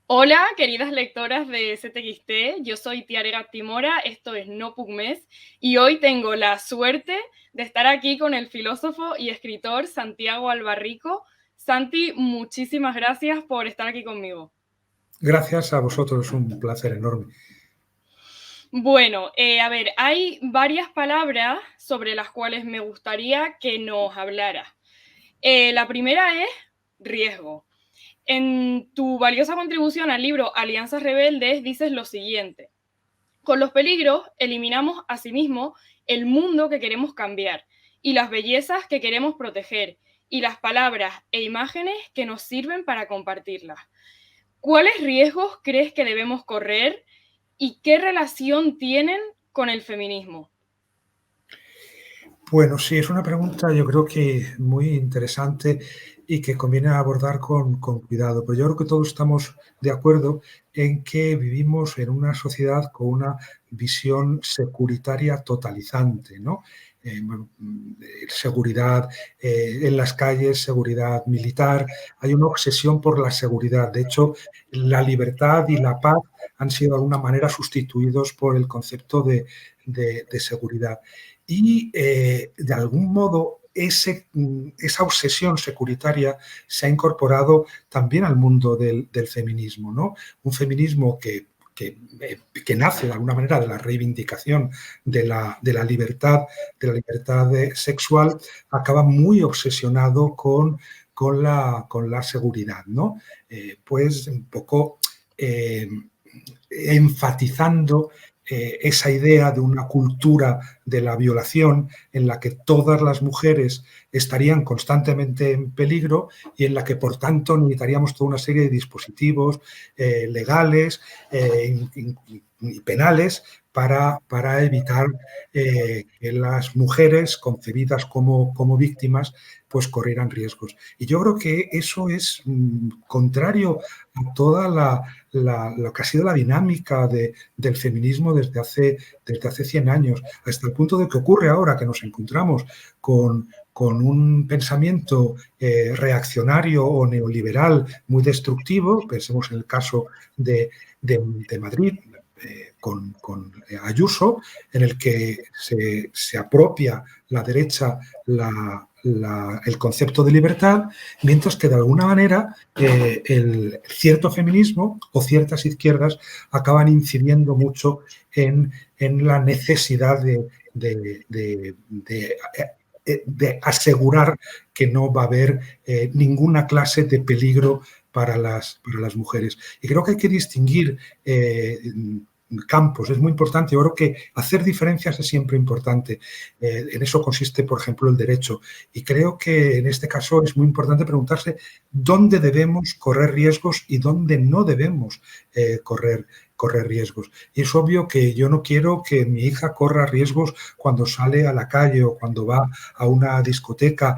Hola, queridas lectoras de CTXT, yo soy Tiare Gattimora, esto es No Pugmés, y hoy tengo la suerte de estar aquí con el filósofo y escritor Santiago Albarrico. Santi, muchísimas gracias por estar aquí conmigo. Gracias a vosotros, es un placer enorme. Bueno, a ver, hay varias palabras sobre las cuales me gustaría que nos hablaras. La primera es riesgo. En tu valiosa contribución al libro Alianzas Rebeldes dices lo siguiente: con los peligros eliminamos asimismo el mundo que queremos cambiar y las bellezas que queremos proteger y las palabras e imágenes que nos sirven para compartirlas. ¿Cuáles riesgos crees que debemos correr y qué relación tienen con el feminismo? Bueno, sí, es una pregunta yo creo que muy interesante y que conviene abordar con cuidado, pero yo creo que todos estamos de acuerdo en que vivimos en una sociedad con una visión securitaria totalizante, ¿no? Seguridad en las calles, seguridad militar, hay una obsesión por la seguridad. De hecho, la libertad y la paz han sido de alguna manera sustituidos por el concepto de seguridad. Y de algún modo esa obsesión securitaria se ha incorporado también al mundo del feminismo, ¿no? Un feminismo que nace de alguna manera de la reivindicación de la libertad sexual, acaba muy obsesionado con la seguridad, ¿no? Pues un poco eh, enfatizando esa idea de una cultura de la violación en la que todas las mujeres estarían constantemente en peligro y en la que, por tanto, necesitaríamos toda una serie de dispositivos legales y penales para evitar que las mujeres concebidas como víctimas pues corrieran riesgos. Y yo creo que eso es contrario a toda lo que ha sido la dinámica del feminismo desde hace 100 años, hasta el punto de que ocurre ahora que nos encontramos con un pensamiento reaccionario o neoliberal muy destructivo. Pensemos en el caso de Madrid, con Ayuso, en el que se apropia la derecha el concepto de libertad, mientras que de alguna manera el cierto feminismo o ciertas izquierdas acaban incidiendo mucho en la necesidad de asegurar que no va a haber ninguna clase de peligro para las mujeres. Y creo que hay que distinguir campos, es muy importante. Yo creo que hacer diferencias es siempre importante. En eso consiste, por ejemplo, el derecho. Y creo que en este caso es muy importante preguntarse dónde debemos correr riesgos y dónde no debemos correr riesgos. Y es obvio que yo no quiero que mi hija corra riesgos cuando sale a la calle o cuando va a una discoteca.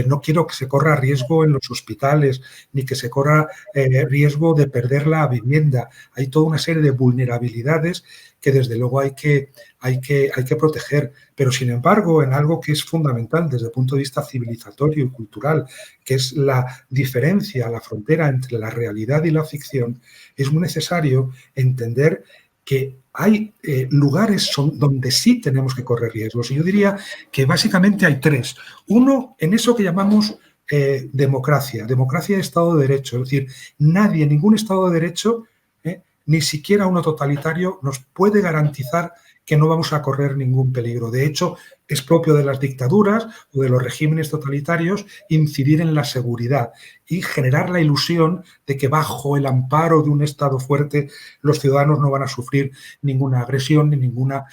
No quiero que se corra riesgo en los hospitales, ni que se corra riesgo de perder la vivienda. Hay toda una serie de vulnerabilidades que desde luego hay que proteger. Pero sin embargo, en algo que es fundamental desde el punto de vista civilizatorio y cultural, que es la diferencia, la frontera entre la realidad y la ficción, es muy necesario entender que hay lugares donde sí tenemos que correr riesgos. Y yo diría que básicamente hay tres. Uno, en eso que llamamos democracia de Estado de Derecho. Es decir, nadie, ningún Estado de Derecho, ni siquiera uno totalitario, nos puede garantizar que no vamos a correr ningún peligro. De hecho, es propio de las dictaduras o de los regímenes totalitarios incidir en la seguridad y generar la ilusión de que bajo el amparo de un Estado fuerte los ciudadanos no van a sufrir ninguna agresión ni ninguna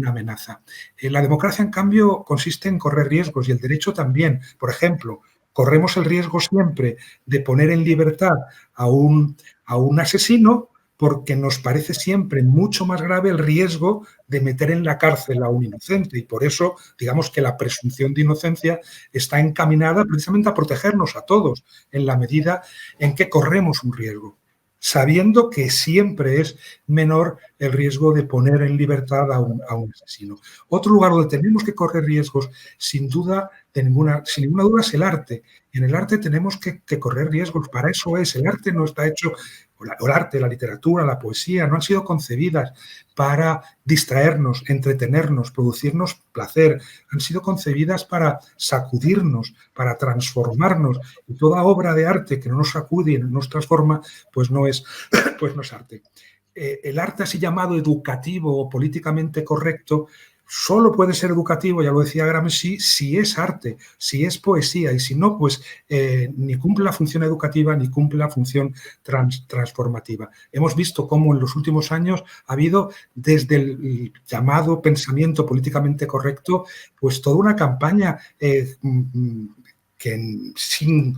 amenaza. La democracia, en cambio, consiste en correr riesgos y el derecho también. Por ejemplo, corremos el riesgo siempre de poner en libertad a un asesino porque nos parece siempre mucho más grave el riesgo de meter en la cárcel a un inocente. Y por eso, digamos que la presunción de inocencia está encaminada precisamente a protegernos a todos en la medida en que corremos un riesgo, sabiendo que siempre es menor el riesgo de poner en libertad a un asesino. Otro lugar donde tenemos que correr riesgos, sin duda, sin ninguna duda es el arte. En el arte tenemos que correr riesgos, para eso es. El arte no está hecho, el arte, la literatura, la poesía, no han sido concebidas para distraernos, entretenernos, producirnos placer. Han sido concebidas para sacudirnos, para transformarnos. Y toda obra de arte que no nos sacude y no nos transforma, pues no es arte. El arte así llamado educativo o políticamente correcto solo puede ser educativo, ya lo decía Gramsci, si es arte, si es poesía, y si no, pues ni cumple la función educativa ni cumple la función transformativa. Hemos visto cómo en los últimos años ha habido, desde el llamado pensamiento políticamente correcto, pues toda una campaña que sin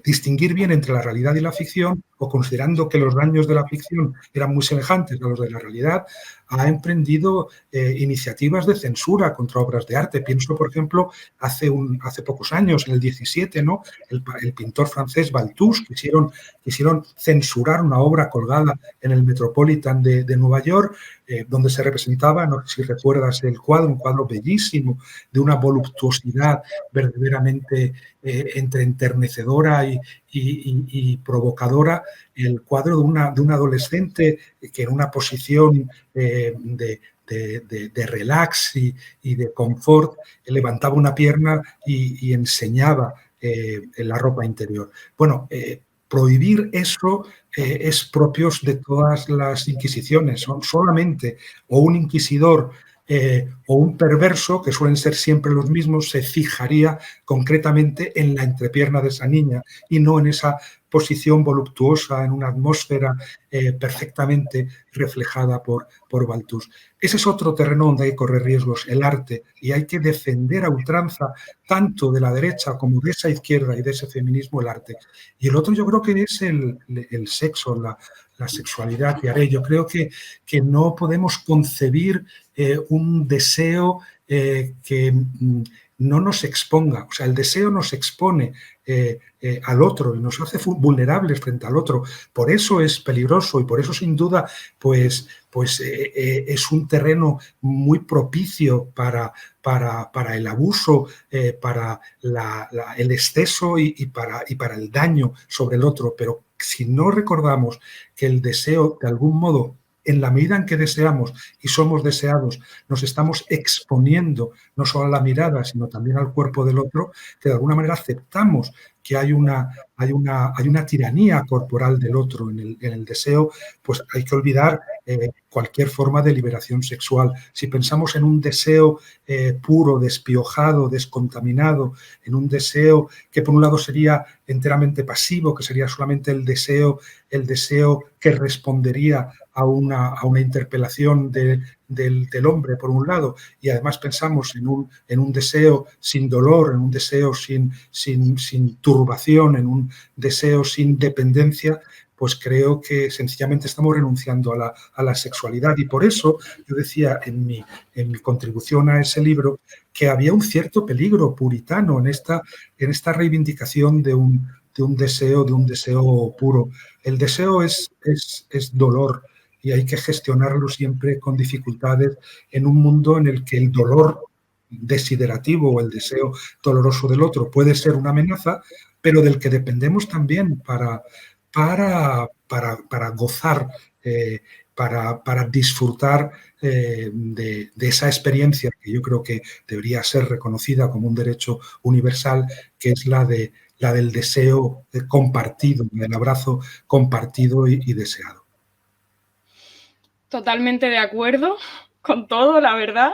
distinguir bien entre la realidad y la ficción, o considerando que los daños de la ficción eran muy semejantes a los de la realidad, ha emprendido iniciativas de censura contra obras de arte. Pienso, por ejemplo, hace pocos años, en el 17, ¿no? el pintor francés Balthus quisieron censurar una obra colgada en el Metropolitan de Nueva York, donde se representaba, no sé si recuerdas el cuadro, un cuadro bellísimo, de una voluptuosidad verdaderamente entre enternecedora y provocadora, el cuadro de una adolescente que en una posición de relax y de confort levantaba una pierna y enseñaba la ropa interior. Bueno, prohibir eso es propio de todas las inquisiciones. Son solamente o un inquisidor o un perverso, que suelen ser siempre los mismos, se fijaría concretamente en la entrepierna de esa niña y no en esa posición voluptuosa, en una atmósfera perfectamente reflejada por Balthus. Ese es otro terreno donde hay que correr riesgos, el arte, y hay que defender a ultranza, tanto de la derecha como de esa izquierda y de ese feminismo, el arte. Y el otro yo creo que es el sexo, la sexualidad, y haré. Yo creo que no podemos concebir un deseo que no nos exponga. O sea, el deseo nos expone al otro y nos hace vulnerables frente al otro. Por eso es peligroso y por eso, sin duda, pues es un terreno muy propicio para el abuso, para el exceso y para el daño sobre el otro. Pero si no recordamos que el deseo, de algún modo, en la medida en que deseamos y somos deseados, nos estamos exponiendo no solo a la mirada, sino también al cuerpo del otro, que de alguna manera aceptamos que hay una tiranía corporal del otro en el deseo, pues hay que olvidar cualquier forma de liberación sexual. Si pensamos en un deseo puro, despiojado, descontaminado, en un deseo que por un lado sería enteramente pasivo, que sería solamente el deseo que respondería a una interpelación del hombre, por un lado, y además pensamos en un deseo sin dolor, en un deseo sin turbación, en un deseo sin dependencia, pues creo que sencillamente estamos renunciando a la sexualidad. Y por eso yo decía en mi contribución a ese libro que había un cierto peligro puritano en esta reivindicación de un deseo puro. El deseo es dolor y hay que gestionarlo siempre con dificultades en un mundo en el que el dolor desiderativo o el deseo doloroso del otro puede ser una amenaza, pero del que dependemos también para gozar, para disfrutar de esa experiencia que yo creo que debería ser reconocida como un derecho universal, que es la del deseo compartido, del abrazo compartido y deseado. Totalmente de acuerdo con todo, la verdad.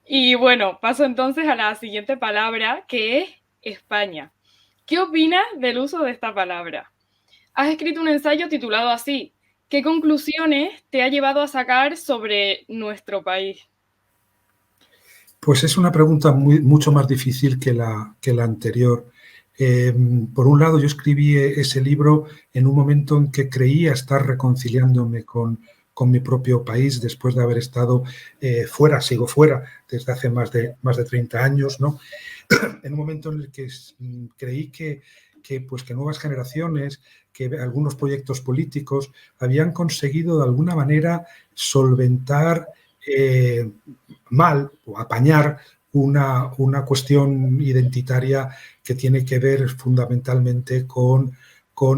Y bueno, paso entonces a la siguiente palabra, que es España. ¿Qué opinas del uso de esta palabra? Has escrito un ensayo titulado así. ¿Qué conclusiones te ha llevado a sacar sobre nuestro país? Pues es una pregunta mucho más difícil que la anterior. Por un lado, yo escribí ese libro en un momento en que creía estar reconciliándome con mi propio país, después de haber estado fuera, sigo fuera, desde hace más de 30 años, ¿no? En un momento en el que creí que nuevas generaciones, que algunos proyectos políticos habían conseguido de alguna manera solventar mal o apañar una cuestión identitaria que tiene que ver fundamentalmente con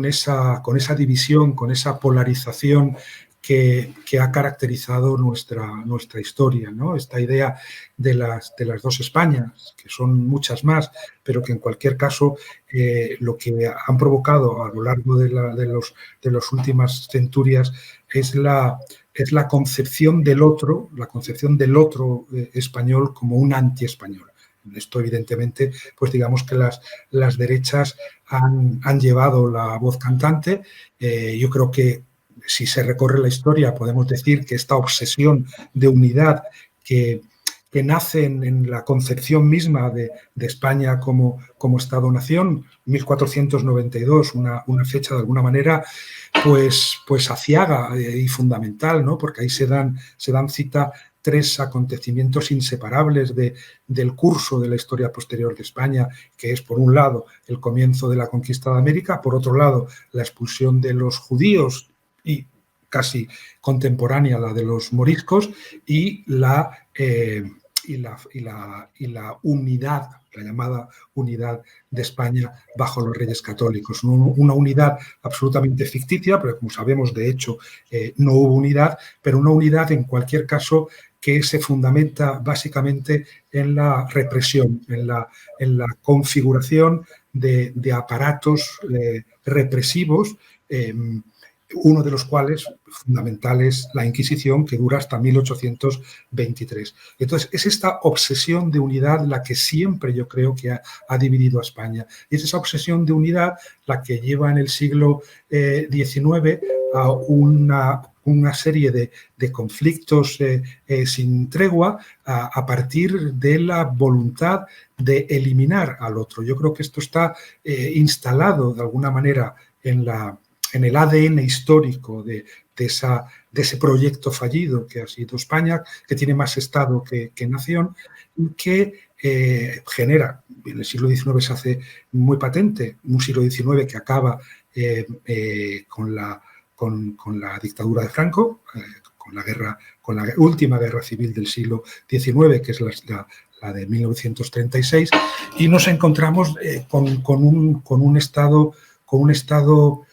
esa división, con esa polarización que ha caracterizado nuestra historia, ¿no? Esta idea de las dos Españas, que son muchas más, pero que en cualquier caso lo que han provocado a lo largo de las últimas centurias es la concepción del otro, español como un anti-español. Esto, evidentemente, pues digamos que las derechas han llevado la voz cantante. Yo creo que si se recorre la historia podemos decir que esta obsesión de unidad que nace en la concepción misma de España como Estado-nación, 1492, una fecha de alguna manera pues aciaga y fundamental, ¿no? Porque ahí se dan cita tres acontecimientos inseparables del curso de la historia posterior de España, que es, por un lado, el comienzo de la conquista de América, por otro lado, la expulsión de los judíos y casi contemporánea la de los moriscos, y la unidad, la llamada unidad de España bajo los Reyes Católicos. Una unidad absolutamente ficticia, pero como sabemos, de hecho, no hubo unidad, pero una unidad en cualquier caso que se fundamenta básicamente en la represión, en la configuración de aparatos represivos, uno de los cuales fundamental es la Inquisición, que dura hasta 1823. Entonces, es esta obsesión de unidad la que siempre yo creo que ha dividido a España. Y es esa obsesión de unidad la que lleva en el siglo XIX a una serie de conflictos sin tregua a partir de la voluntad de eliminar al otro. Yo creo que esto está instalado de alguna manera en el ADN histórico de ese proyecto fallido que ha sido España, que tiene más Estado que nación, y que genera, en el siglo XIX se hace muy patente, un siglo XIX que acaba con la dictadura de Franco, con la última guerra civil del siglo XIX, que es la de 1936, y nos encontramos con un Estado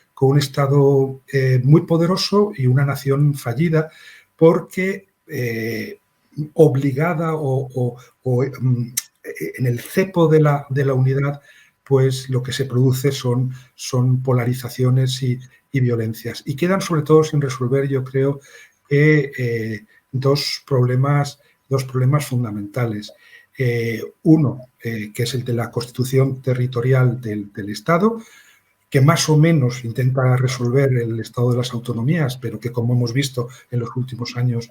muy poderoso y una nación fallida, porque obligada o en el cepo de la unidad, pues lo que se produce son polarizaciones y violencias. Y quedan sobre todo sin resolver, yo creo, dos problemas fundamentales. Uno, que es el de la constitución territorial del Estado, que más o menos intenta resolver el estado de las autonomías, pero que, como hemos visto en los últimos años,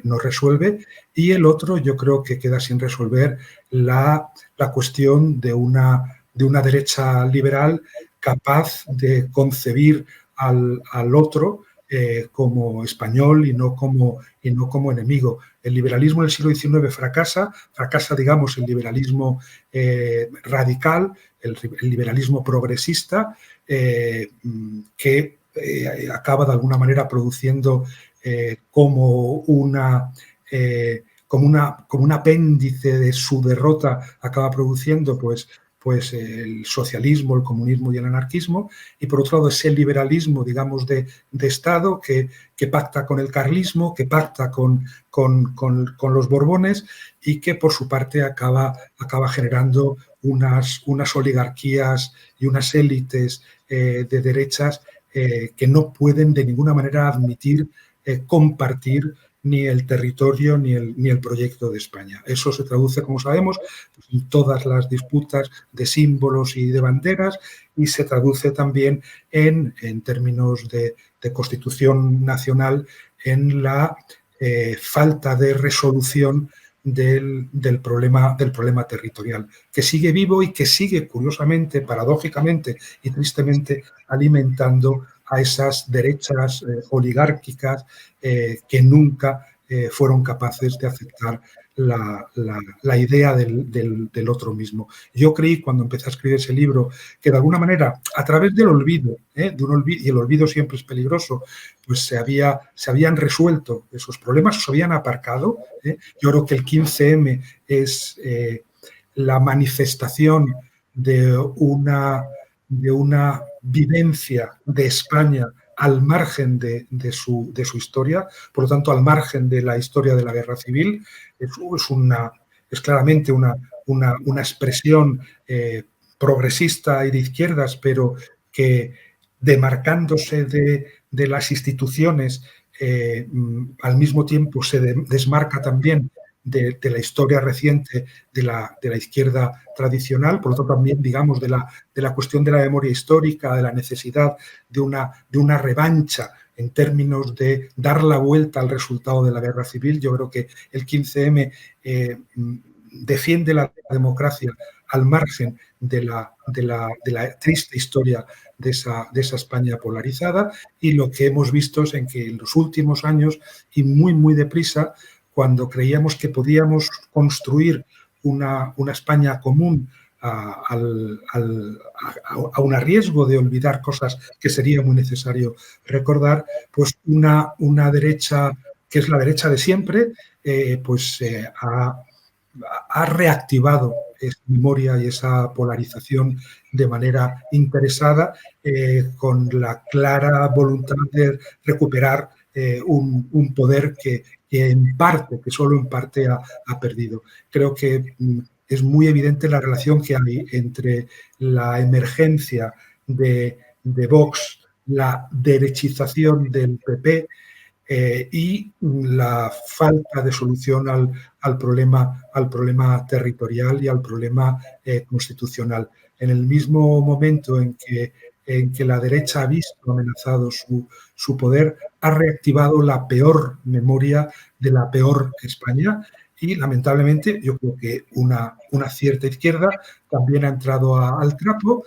no resuelve. Y el otro, yo creo que queda sin resolver la cuestión de una derecha liberal capaz de concebir al otro como español y no como enemigo. El liberalismo del siglo XIX fracasa, digamos, el liberalismo radical, el liberalismo progresista, que acaba de alguna manera produciendo como un apéndice de su derrota, acaba produciendo pues el socialismo, el comunismo y el anarquismo, y por otro lado ese liberalismo, digamos, de Estado que pacta con el carlismo, que pacta con los Borbones, y que por su parte acaba generando unas oligarquías y unas élites de derechas que no pueden de ninguna manera admitir compartir ni el territorio ni el proyecto de España. Eso se traduce, como sabemos, en todas las disputas de símbolos y de banderas, y se traduce también en términos de constitución nacional en la falta de resolución del problema territorial, que sigue vivo y que sigue, curiosamente, paradójicamente y tristemente, alimentando a esas derechas oligárquicas que nunca fueron capaces de aceptar la idea del otro mismo. Yo creí cuando empecé a escribir ese libro que de alguna manera, a través del olvido, y el olvido siempre es peligroso, pues se habían resuelto esos problemas, se habían aparcado. Yo creo que el 15M es la manifestación de una vivencia de España al margen de su historia, por lo tanto, al margen de la historia de la Guerra Civil. Es claramente una expresión progresista y de izquierdas, pero que, demarcándose de las instituciones, al mismo tiempo se desmarca también de la historia reciente de la izquierda tradicional, por lo tanto también, digamos, de la cuestión de la memoria histórica, de la necesidad de una revancha en términos de dar la vuelta al resultado de la Guerra Civil. Yo creo que el 15M defiende la democracia al margen de la triste historia de esa España polarizada, y lo que hemos visto es en que en los últimos años, y muy, muy deprisa, cuando creíamos que podíamos construir una España común a un riesgo de olvidar cosas que sería muy necesario recordar, pues una derecha, que es la derecha de siempre, ha reactivado esa memoria y esa polarización de manera interesada, con la clara voluntad de recuperar un poder que solo en parte ha perdido. Creo que es muy evidente la relación que hay entre la emergencia de Vox, la derechización del PP, y la falta de solución al problema territorial y al problema constitucional. En el mismo momento en que la derecha ha visto amenazado su poder, ha reactivado la peor memoria de la peor España, y lamentablemente yo creo que una cierta izquierda también ha entrado al trapo,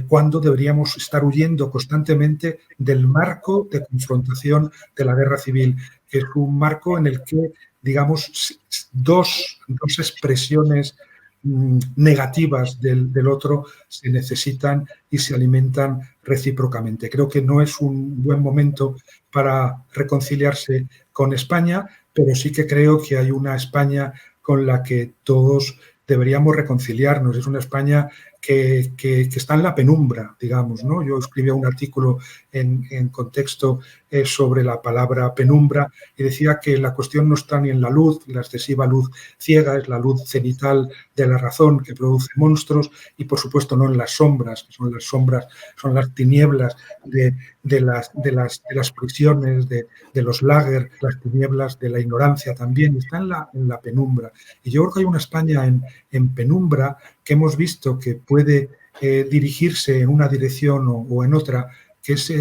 cuando deberíamos estar huyendo constantemente del marco de confrontación de la Guerra Civil, que es un marco en el que, digamos, dos expresiones negativas del otro se necesitan y se alimentan recíprocamente. Creo que no es un buen momento para reconciliarse con España, pero sí que creo que hay una España con la que todos deberíamos reconciliarnos. Es una España que está en la penumbra, digamos, ¿no? Yo escribía un artículo en contexto sobre la palabra penumbra, y decía que la cuestión no está ni en la luz, la excesiva luz ciega, es la luz cenital de la razón que produce monstruos, y por supuesto no en las sombras, que son las tinieblas de las prisiones, de los lager, las tinieblas de la ignorancia también, está en la penumbra. Y yo creo que hay una España en penumbra que hemos visto que puede dirigirse en una dirección o en otra, que es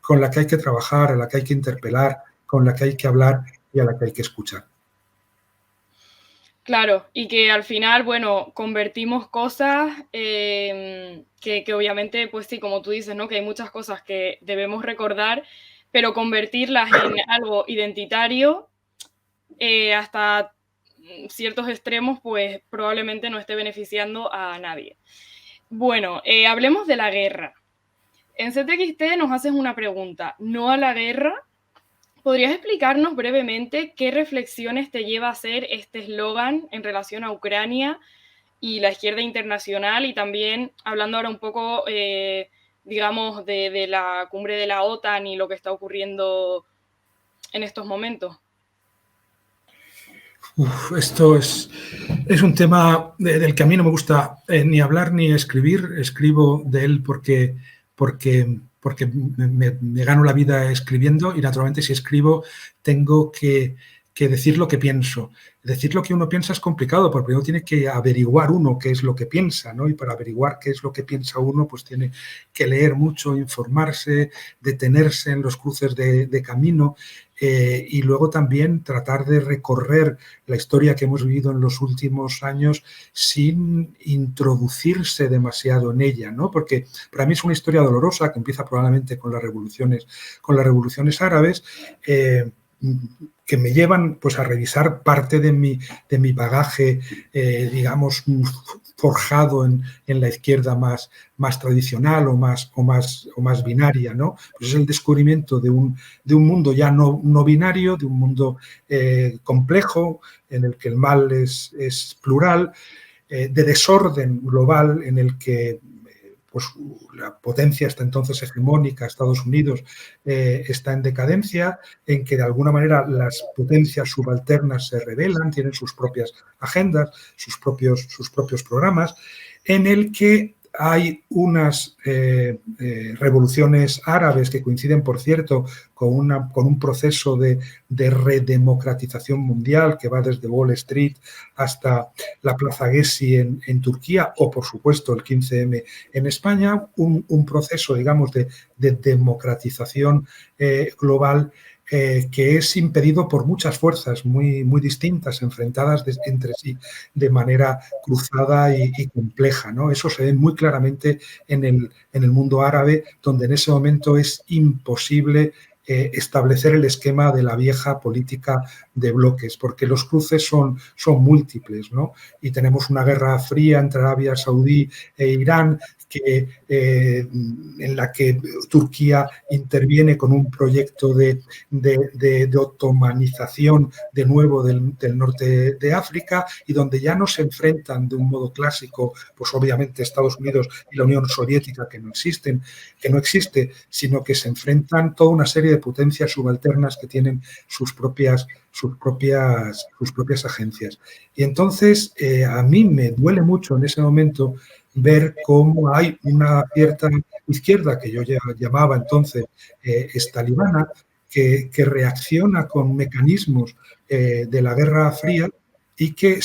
con la que hay que trabajar, a la que hay que interpelar, con la que hay que hablar y a la que hay que escuchar. Claro, y que al final, bueno, convertimos cosas que obviamente, pues sí, como tú dices, ¿no? Que hay muchas cosas que debemos recordar, pero convertirlas en algo identitario hasta ciertos extremos, pues probablemente no esté beneficiando a nadie. Bueno, hablemos de la guerra. En CTXT nos haces una pregunta, ¿no a la guerra? ¿Podrías explicarnos brevemente qué reflexiones te lleva a hacer este eslogan en relación a Ucrania y la izquierda internacional? Y también hablando ahora un poco, digamos, de la cumbre de la OTAN y lo que está ocurriendo en estos momentos. Esto es un tema del que a mí no me gusta ni hablar ni escribir. Escribo de él porque me gano la vida escribiendo, y naturalmente si escribo tengo que decir lo que pienso. Decir lo que uno piensa es complicado, porque uno tiene que averiguar uno qué es lo que piensa, ¿no? Y para averiguar qué es lo que piensa uno, pues tiene que leer mucho, informarse, detenerse en los cruces de camino, y luego también tratar de recorrer la historia que hemos vivido en los últimos años sin introducirse demasiado en ella, ¿no? Porque para mí es una historia dolorosa que empieza probablemente con las revoluciones árabes, que me llevan pues, a revisar parte de mi bagaje, digamos, forjado en la izquierda más tradicional o más binaria, ¿no? Pues es el descubrimiento de un mundo ya no binario, de un mundo complejo, en el que el mal es plural, de desorden global en el que pues, la potencia hasta entonces hegemónica, Estados Unidos, está en decadencia, en que de alguna manera las potencias subalternas se rebelan, tienen sus propias agendas, sus propios programas, en el que hay unas revoluciones árabes que coinciden, por cierto, con un proceso de redemocratización mundial que va desde Wall Street hasta la Plaza Gezi en Turquía o, por supuesto, el 15M en España, un proceso, digamos, de democratización global que es impedido por muchas fuerzas muy distintas, enfrentadas entre sí de manera cruzada y compleja, ¿no? Eso se ve muy claramente en el mundo árabe, donde en ese momento es imposible establecer el esquema de la vieja política de bloques, porque los cruces son múltiples, ¿no? Y tenemos una guerra fría entre Arabia Saudí e Irán, en la que Turquía interviene con un proyecto de otomanización de nuevo del norte de África, y donde ya no se enfrentan de un modo clásico, pues obviamente Estados Unidos y la Unión Soviética, que no existe, sino que se enfrentan toda una serie de potencias subalternas que tienen sus propias agencias. Y entonces a mí me duele mucho en ese momento ver cómo hay una cierta izquierda, que yo ya llamaba entonces talibana, que reacciona con mecanismos de la Guerra Fría y que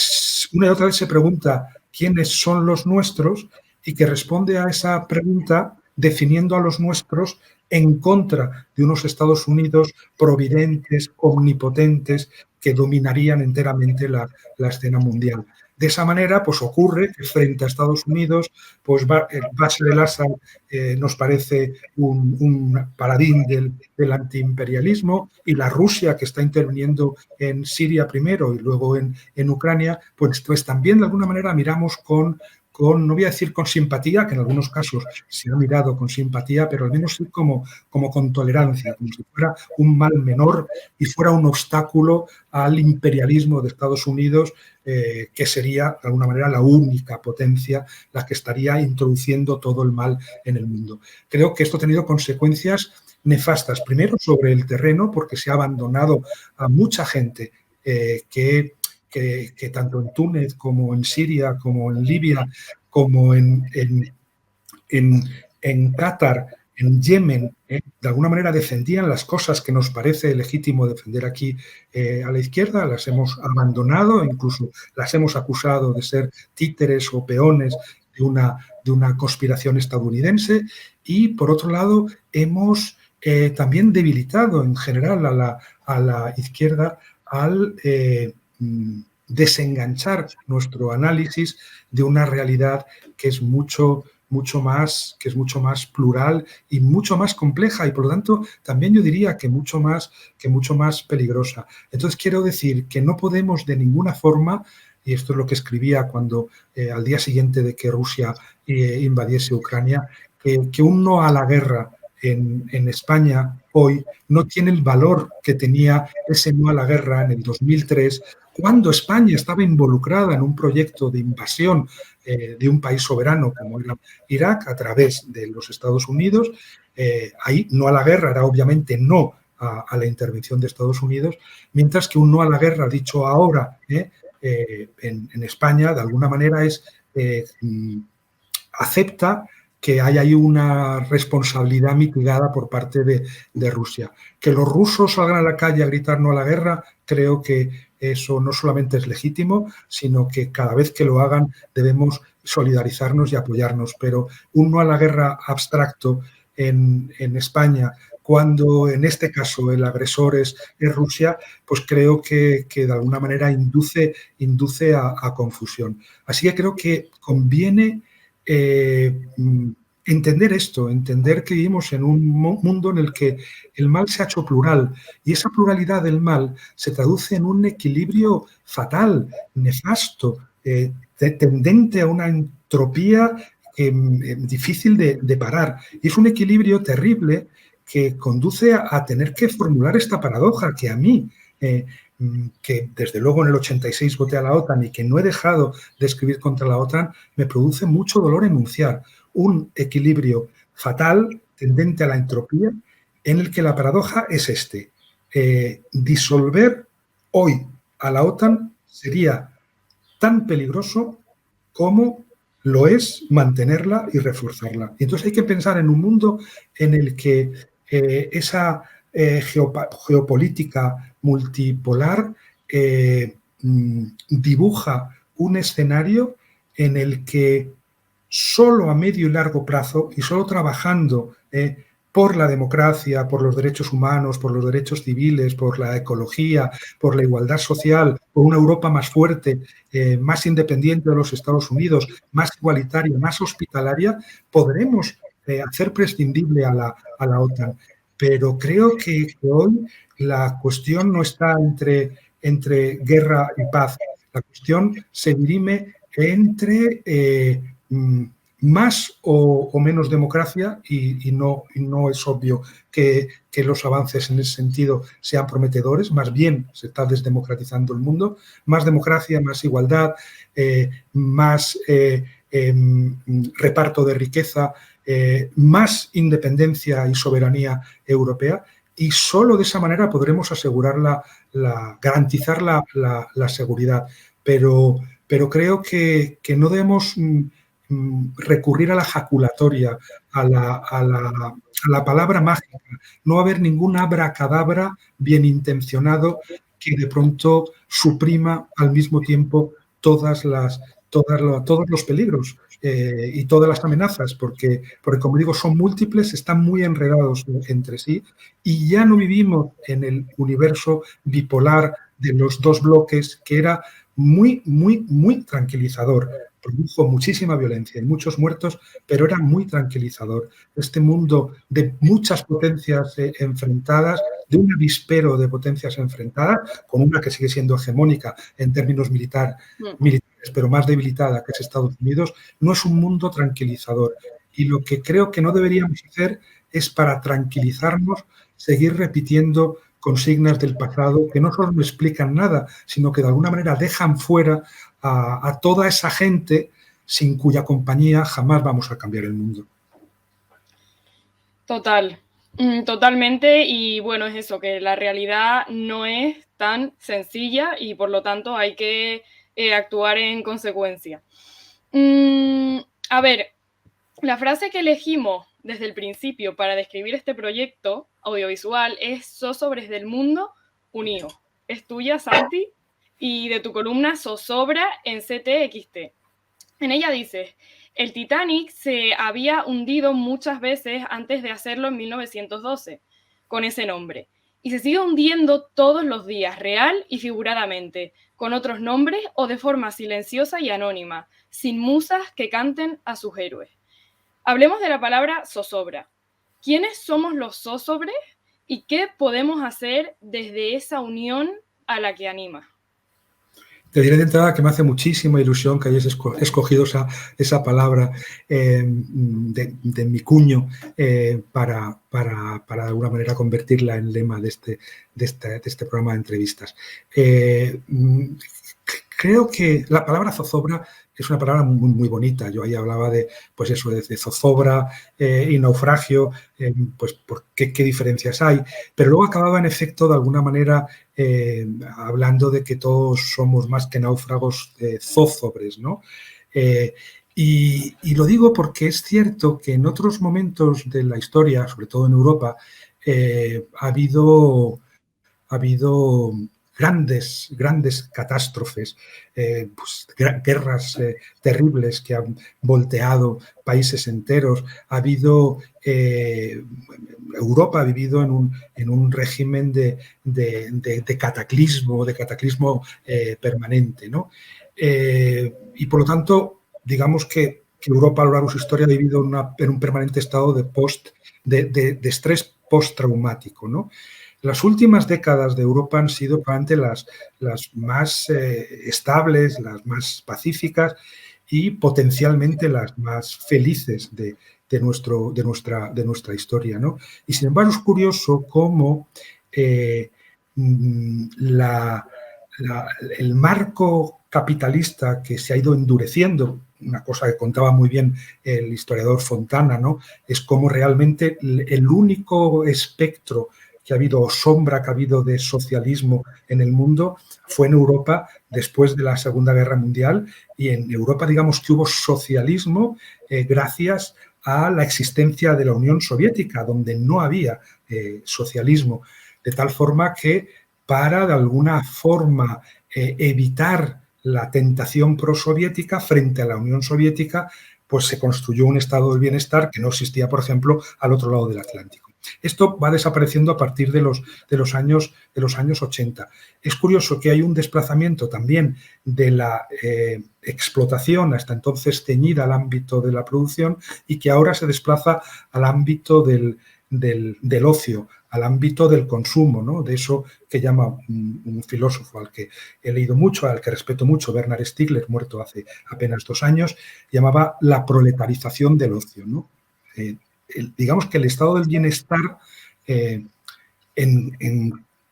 una y otra vez se pregunta quiénes son los nuestros, y que responde a esa pregunta definiendo a los nuestros en contra de unos Estados Unidos providentes, omnipotentes, que dominarían enteramente la escena mundial. De esa manera, pues ocurre que frente a Estados Unidos, pues Bashar el-Assad nos parece un paladín del antiimperialismo, y la Rusia, que está interviniendo en Siria primero y luego en Ucrania, pues también de alguna manera miramos no voy a decir con simpatía, que en algunos casos se ha mirado con simpatía, pero al menos sí como con tolerancia, como si fuera un mal menor y fuera un obstáculo al imperialismo de Estados Unidos, que sería de alguna manera la única potencia la que estaría introduciendo todo el mal en el mundo. Creo que esto ha tenido consecuencias nefastas, primero sobre el terreno, porque se ha abandonado a mucha gente que tanto en Túnez como en Siria, como en Libia, como en Qatar, en Yemen, de alguna manera defendían las cosas que nos parece legítimo defender aquí a la izquierda. Las hemos abandonado, incluso las hemos acusado de ser títeres o peones de una conspiración estadounidense, y por otro lado hemos también debilitado en general a la izquierda al desenganchar nuestro análisis de una realidad que es mucho más plural y mucho más compleja, y por lo tanto también yo diría que mucho más peligrosa. Entonces quiero decir que no podemos de ninguna forma, y esto es lo que escribía cuando al día siguiente de que Rusia invadiese Ucrania, que un no a la guerra en España hoy no tiene el valor que tenía ese no a la guerra en el 2003, cuando España estaba involucrada en un proyecto de invasión de un país soberano como era Irak a través de los Estados Unidos. Ahí no a la guerra era obviamente no a la intervención de Estados Unidos, mientras que un no a la guerra dicho ahora en España de alguna manera es acepta que hay ahí una responsabilidad mitigada por parte de Rusia. Que los rusos salgan a la calle a gritar no a la guerra, creo que eso no solamente es legítimo, sino que cada vez que lo hagan debemos solidarizarnos y apoyarnos. Pero un no a la guerra abstracto en España, cuando en este caso el agresor es Rusia, pues creo que de alguna manera induce a confusión. Así que creo que conviene entender esto, entender que vivimos en un mundo en el que el mal se ha hecho plural y esa pluralidad del mal se traduce en un equilibrio fatal, nefasto, tendente a una entropía difícil de parar. Y es un equilibrio terrible que conduce a tener que formular esta paradoja que a mí, que desde luego en el 86 voté a la OTAN y que no he dejado de escribir contra la OTAN, me produce mucho dolor enunciar un equilibrio fatal, tendente a la entropía, en el que la paradoja es este. Disolver hoy a la OTAN sería tan peligroso como lo es mantenerla y reforzarla. Y entonces hay que pensar en un mundo en el que esa geopolítica multipolar dibuja un escenario en el que solo a medio y largo plazo y solo trabajando por la democracia, por los derechos humanos, por los derechos civiles, por la ecología, por la igualdad social, por una Europa más fuerte, más independiente de los Estados Unidos, más igualitaria, más hospitalaria, podremos hacer prescindible a la OTAN. Pero creo que hoy la cuestión no está entre guerra y paz. La cuestión se dirime entre más o menos democracia y no es obvio que los avances en ese sentido sean prometedores, más bien se está desdemocratizando el mundo, más democracia, más igualdad, más reparto de riqueza, más independencia y soberanía europea y solo de esa manera podremos asegurar garantizar la seguridad. Pero creo que no debemos recurrir a la jaculatoria, a la palabra mágica. No va a haber ningún abracadabra bien intencionado que de pronto suprima al mismo tiempo todos los peligros y todas las amenazas, porque, como digo, son múltiples, están muy enredados entre sí y ya no vivimos en el universo bipolar de los dos bloques que era muy, muy, muy tranquilizador. Produjo muchísima violencia y muchos muertos, pero era muy tranquilizador. Este mundo de muchas potencias enfrentadas, de un avispero de potencias enfrentadas, con una que sigue siendo hegemónica en términos militares, pero más debilitada, que es Estados Unidos, no es un mundo tranquilizador. Y lo que creo que no deberíamos hacer es, para tranquilizarnos, seguir repitiendo consignas del pasado que no solo no explican nada, sino que de alguna manera dejan fuera a toda esa gente sin cuya compañía jamás vamos a cambiar el mundo. Totalmente, y bueno, es eso, que la realidad no es tan sencilla y por lo tanto hay que actuar en consecuencia. A ver, la frase que elegimos desde el principio para describir este proyecto audiovisual es Zozobres del Mundo Unidos. Es tuya, Santi, y de tu columna Zozobra en CTXT. En ella dices: el Titanic se había hundido muchas veces antes de hacerlo en 1912, con ese nombre, y se sigue hundiendo todos los días, real y figuradamente, con otros nombres o de forma silenciosa y anónima, sin musas que canten a sus héroes. Hablemos de la palabra zozobra. ¿Quiénes somos los zózobres y qué podemos hacer desde esa unión a la que anima? Te diré de entrada que me hace muchísima ilusión que hayas escogido esa palabra de mi cuño para de alguna manera convertirla en lema de este programa de entrevistas. Creo que la palabra zozobra es una palabra muy, muy bonita. Yo ahí hablaba de zozobra y naufragio, pues ¿qué diferencias hay? Pero luego acababa en efecto de alguna manera hablando de que todos somos más que náufragos zózobres, ¿no? Y lo digo porque es cierto que en otros momentos de la historia, sobre todo en Europa, ha habido grandes catástrofes, guerras terribles que han volteado países enteros. Ha habido Europa ha vivido en un régimen de cataclismo permanente, ¿no? Y por lo tanto, digamos que que Europa a lo largo de su historia ha vivido en un permanente estado de estrés postraumático, ¿no? Las últimas décadas de Europa han sido probablemente las más estables, las más pacíficas y potencialmente las más felices de nuestra historia, ¿no? Y sin embargo es curioso cómo la, el marco capitalista que se ha ido endureciendo, una cosa que contaba muy bien el historiador Fontana, ¿no? Es como realmente el único espectro que ha habido, o sombra que ha habido de socialismo en el mundo, fue en Europa después de la Segunda Guerra Mundial, y en Europa, digamos que hubo socialismo gracias a la existencia de la Unión Soviética, donde no había socialismo, de tal forma que para, de alguna forma, evitar la tentación prosoviética frente a la Unión Soviética, pues se construyó un estado del bienestar que no existía, por ejemplo, al otro lado del Atlántico. Esto va desapareciendo a partir de los años 80. Es curioso que hay un desplazamiento también de la explotación, hasta entonces ceñida al ámbito de la producción, y que ahora se desplaza al ámbito del ocio, al ámbito del consumo, ¿no? De eso que llama un filósofo al que he leído mucho, al que respeto mucho, Bernard Stiegler, muerto hace apenas 2 años, llamaba la proletarización del ocio, ¿no? Digamos que el estado del bienestar en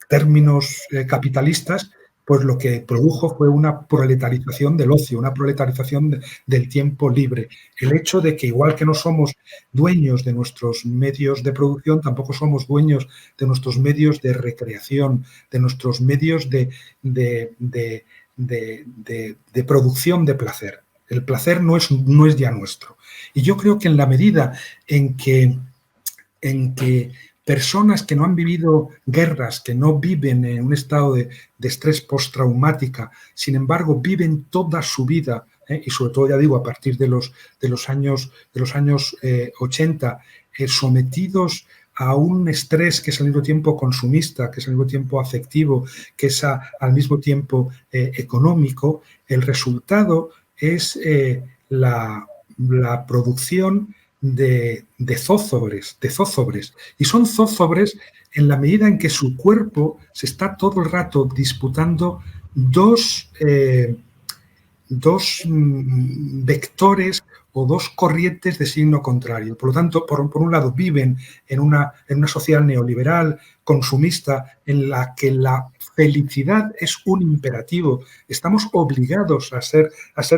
términos capitalistas, pues lo que produjo fue una proletarización del ocio, una proletarización del tiempo libre. El hecho de que, igual que no somos dueños de nuestros medios de producción, tampoco somos dueños de nuestros medios de recreación, de nuestros medios de producción de placer. El placer no es ya nuestro. Y yo creo que en la medida en que personas que no han vivido guerras, que no viven en un estado de estrés postraumática, sin embargo viven toda su vida, y sobre todo, ya digo, a partir de los años 80, sometidos a un estrés que es al mismo tiempo consumista, que es al mismo tiempo afectivo, que es al mismo tiempo económico, el resultado es la producción de zózobres. Y son zózobres en la medida en que su cuerpo se está todo el rato disputando dos vectores o dos corrientes de signo contrario. Por lo tanto, por un lado, viven en una sociedad neoliberal, consumista, en la que la felicidad es un imperativo. Estamos obligados a ser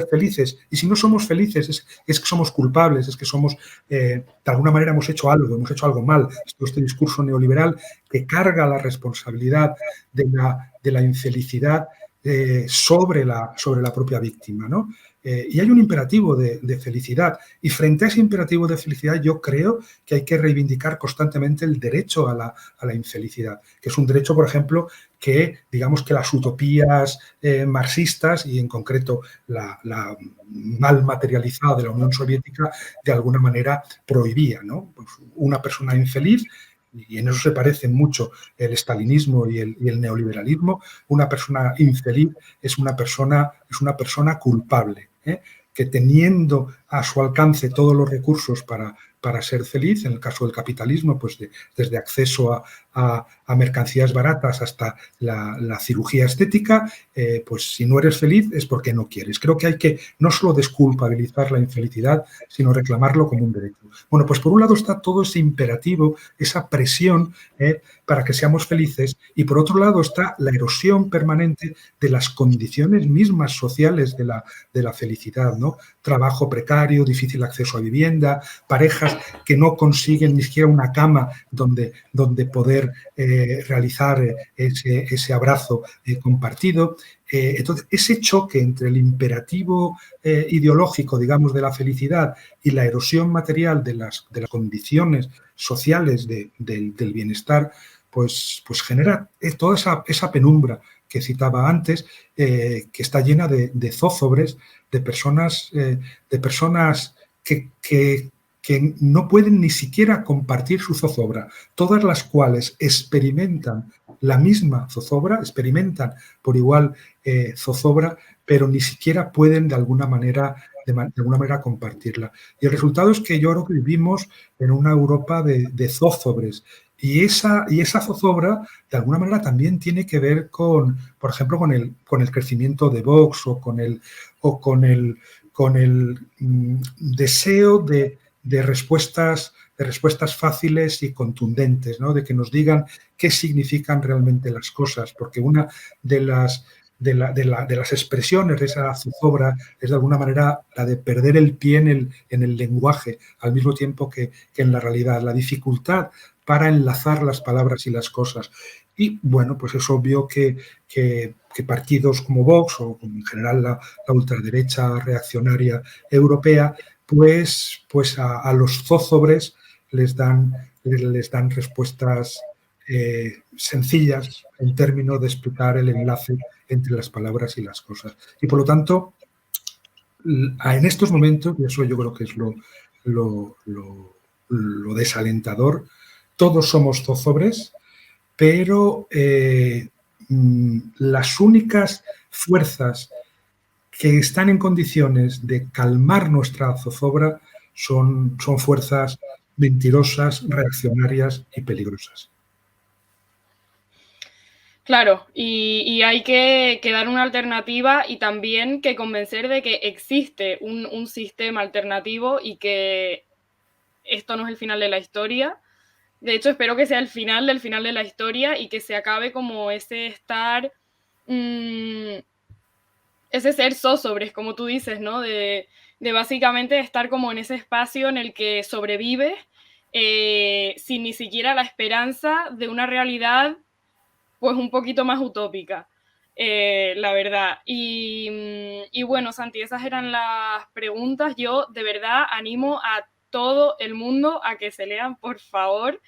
felices. Y si no somos felices, es que somos culpables, es que somos, de alguna manera, hemos hecho algo mal. Este discurso neoliberal que carga la responsabilidad de la infelicidad sobre la propia víctima, ¿no? Y hay un imperativo de felicidad. Y frente a ese imperativo de felicidad, yo creo que hay que reivindicar constantemente el derecho a la infelicidad, que es un derecho, por ejemplo, que digamos que las utopías marxistas, y en concreto la mal materializada de la Unión Soviética, de alguna manera prohibía, ¿no? Pues una persona infeliz, y en eso se parecen mucho el estalinismo y el neoliberalismo, una persona infeliz es una persona culpable, que teniendo a su alcance todos los recursos para ser feliz, en el caso del capitalismo, pues desde acceso a mercancías baratas hasta la cirugía estética, pues si no eres feliz es porque no quieres. Creo que hay que no solo desculpabilizar la infelicidad, sino reclamarlo como un derecho. Bueno, pues por un lado está todo ese imperativo, esa presión para que seamos felices, y por otro lado está la erosión permanente de las condiciones mismas sociales de la felicidad, ¿no? Trabajo precario, difícil acceso a vivienda, parejas que no consiguen ni siquiera una cama donde poder realizar ese abrazo compartido. Entonces, ese choque entre el imperativo ideológico, digamos, de la felicidad y la erosión material de las condiciones sociales del bienestar, pues genera toda esa penumbra que citaba antes, que está llena de zózobres, de personas que no pueden ni siquiera compartir su zozobra, todas las cuales experimentan la misma zozobra, experimentan por igual zozobra, pero ni siquiera pueden de alguna manera de alguna manera compartirla. Y el resultado es que yo creo que vivimos en una Europa de zózobres. Y esa zozobra, de alguna manera, también tiene que ver con, por ejemplo, con el crecimiento de Vox o con el deseo de respuestas fáciles y contundentes, ¿no? De que nos digan qué significan realmente las cosas, porque una de las expresiones de esa zozobra es de alguna manera la de perder el pie en el lenguaje, al mismo tiempo que en la realidad, la dificultad para enlazar las palabras y las cosas. Y bueno, pues es obvio que partidos como Vox o en general la ultraderecha reaccionaria europea, pues a los zózobres les dan respuestas sencillas en términos de explicar el enlace entre las palabras y las cosas. Y por lo tanto, en estos momentos, y eso yo creo que es lo desalentador, todos somos zozobres, pero las únicas fuerzas que están en condiciones de calmar nuestra zozobra son fuerzas mentirosas, reaccionarias y peligrosas. Claro, y hay que dar una alternativa y también que convencer de que existe un sistema alternativo y que esto no es el final de la historia. De hecho, espero que sea el final del final de la historia y que se acabe como ese estar, ese ser zozobres, como tú dices, ¿no? De básicamente estar como en ese espacio en el que sobrevives sin ni siquiera la esperanza de una realidad pues un poquito más utópica, la verdad. Y bueno, Santi, esas eran las preguntas. Yo de verdad animo a todo el mundo a que se lean, por favor,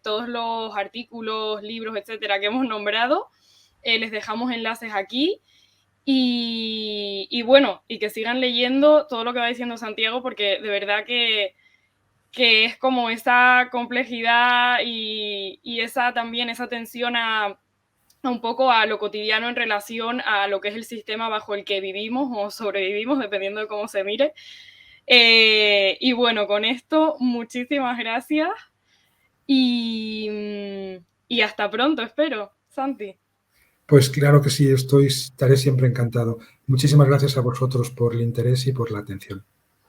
todos los artículos, libros, etcétera, que hemos nombrado. Les dejamos enlaces aquí. Y bueno, y que sigan leyendo todo lo que va diciendo Santiago, porque de verdad que es como esa complejidad y esa también, esa tensión a un poco a lo cotidiano en relación a lo que es el sistema bajo el que vivimos o sobrevivimos, dependiendo de cómo se mire. Y bueno, con esto, muchísimas gracias y hasta pronto, espero, Santi. Pues claro que sí, estaré siempre encantado. Muchísimas gracias a vosotros por el interés y por la atención.